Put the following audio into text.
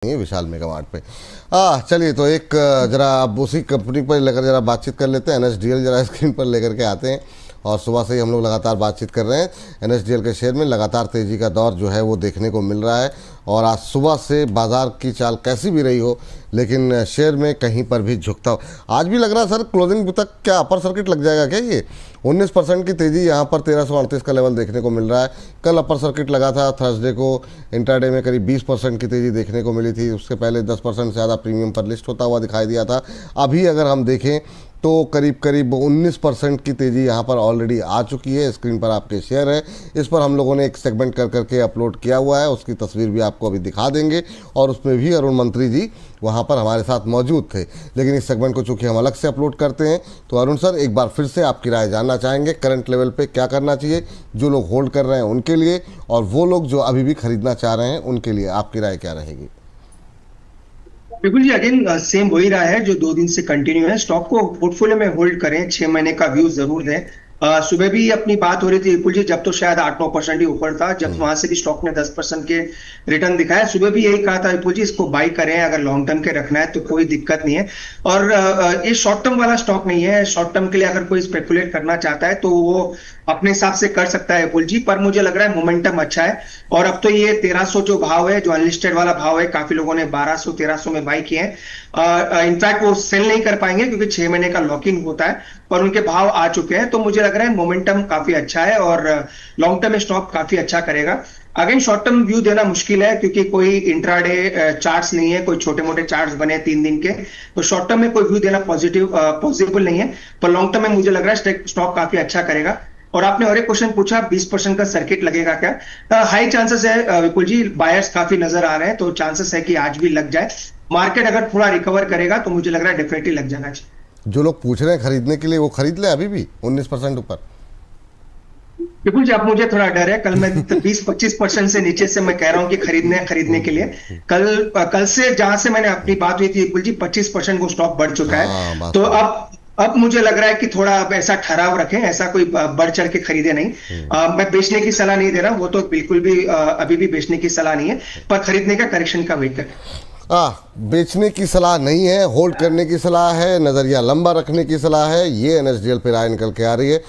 है विशाल mega mart पे। चलिए तो एक जरा अब उसी कंपनी पर लेकर जरा बातचीत कर लेते हैं। एनएसडीएल जरा स्क्रीन पर लेकर के आते हैं और सुबह से ही हम लोग लगातार बातचीत कर रहे हैं। एनएसडीएल के शेयर में लगातार तेज़ी का दौर जो है वो देखने को मिल रहा है और आज सुबह से बाजार की चाल कैसी भी रही हो लेकिन शेयर में कहीं पर भी झुकता आज भी लग रहा है। सर क्लोजिंग तक क्या अपर सर्किट लग जाएगा क्या? ये 19% की तेज़ी यहाँ पर 1338 का लेवल देखने को मिल रहा है। कल अपर सर्किट लगा था थर्सडे को, इंट्राडे में करीब 20% की तेज़ी देखने को मिली थी। उससे पहले 10% से ज़्यादा प्रीमियम पर लिस्ट होता हुआ दिखाई दिया था। अभी अगर हम देखें तो करीब 19% की तेज़ी यहाँ पर ऑलरेडी आ चुकी है। स्क्रीन पर आपके शेयर है, इस पर हम लोगों ने एक सेगमेंट कर करके अपलोड किया हुआ है, उसकी तस्वीर भी आपको अभी दिखा देंगे और उसमें भी अरुण मंत्री जी वहाँ पर हमारे साथ मौजूद थे। लेकिन इस सेगमेंट को चूँकि हम अलग से अपलोड करते हैं तो अरुण सर एक बार फिर से आपकी राय जानना चाहेंगे करंट लेवल पे क्या करना चाहिए, जो लोग होल्ड कर रहे हैं उनके लिए और वो लोग जो अभी भी खरीदना चाह रहे हैं उनके लिए आपकी राय क्या रहेगी? बिल्कुल जी, अगेन सेम वही रहा है जो 2 दिन से कंटिन्यू है। स्टॉक को पोर्टफोलियो में होल्ड करें, 6 महीने का व्यू जरूर दें। सुबह भी अपनी बात हो रही थी विपुल जी, जब तो शायद 8-9% ही ऊपर था, जब वहां से भी स्टॉक ने 10% के रिटर्न दिखाया। सुबह भी यही कहा था विपुल जी, इसको बाई करें, अगर लॉन्ग टर्म के रखना है तो कोई दिक्कत नहीं है। और ये शॉर्ट टर्म वाला स्टॉक नहीं है। शॉर्ट टर्म के लिए अगर कोई स्पेकुलेट करना चाहता है तो वो अपने हिसाब से कर सकता है विपुल जी, पर मुझे लग रहा है मोमेंटम अच्छा है। और अब तो ये 1300 जो भाव है, जो अनलिस्टेड वाला भाव है, काफी लोगों ने 1200-1300 में बाई किए हैं। इनफैक्ट वो सेल नहीं कर पाएंगे क्योंकि 6 महीने का लॉकिंग होता है, पर उनके भाव आ चुके हैं। तो मुझे लग रहा है मोमेंटम काफी अच्छा है और लॉन्ग टर्म स्टॉक काफी अच्छा करेगा। अगेन शॉर्ट टर्म व्यू देना मुश्किल है क्योंकि कोई इंट्राडे चार्ट्स नहीं है, कोई छोटे मोटे चार्ट्स बने 3 दिन के, तो शॉर्ट टर्म में कोई व्यू देना पॉसिबल नहीं है। पर लॉन्ग टर्म में मुझे लग रहा है स्टॉक काफी अच्छा करेगा। और आपने और एक क्वेश्चन पूछा 20% का सर्किट लगेगा क्या? हाई चांसेस है विपुल जी, बायर्स काफी नजर आ रहे हैं, तो चांसेस है कि आज भी लग जाए। मार्केट अगर थोड़ा रिकवर करेगा तो मुझे लग रहा है डेफिनेटली लग जाना चाहिए। जो लोग पूछ रहे हैं खरीदने के लिए वो खरीद ले अभी भी 19% ऊपर। बिल्कुल जी, अब मुझे थोड़ा डर है। कल मैं 20-25% से नीचे से मैं कह रहा हूं कि खरीदने के लिए। कल से जहां से मैंने अपनी बात हुई थी बिल्कुल जी, 25% वो स्टॉक बढ़ चुका है। तो अब मुझे लग रहा है कि थोड़ा ऐसा ठहराव रखें, ऐसा कोई बढ़ चढ़ के खरीदे नहीं। मैं बेचने की सलाह नहीं दे रहा, वो तो बिल्कुल भी अभी भी बेचने की सलाह नहीं है, पर खरीदने का करेक्शन का वेट करें। बेचने की सलाह नहीं है, होल्ड करने की सलाह है, नजरिया लंबा रखने की सलाह है। ये एनएसडीएल पे राय निकल के आ रही है।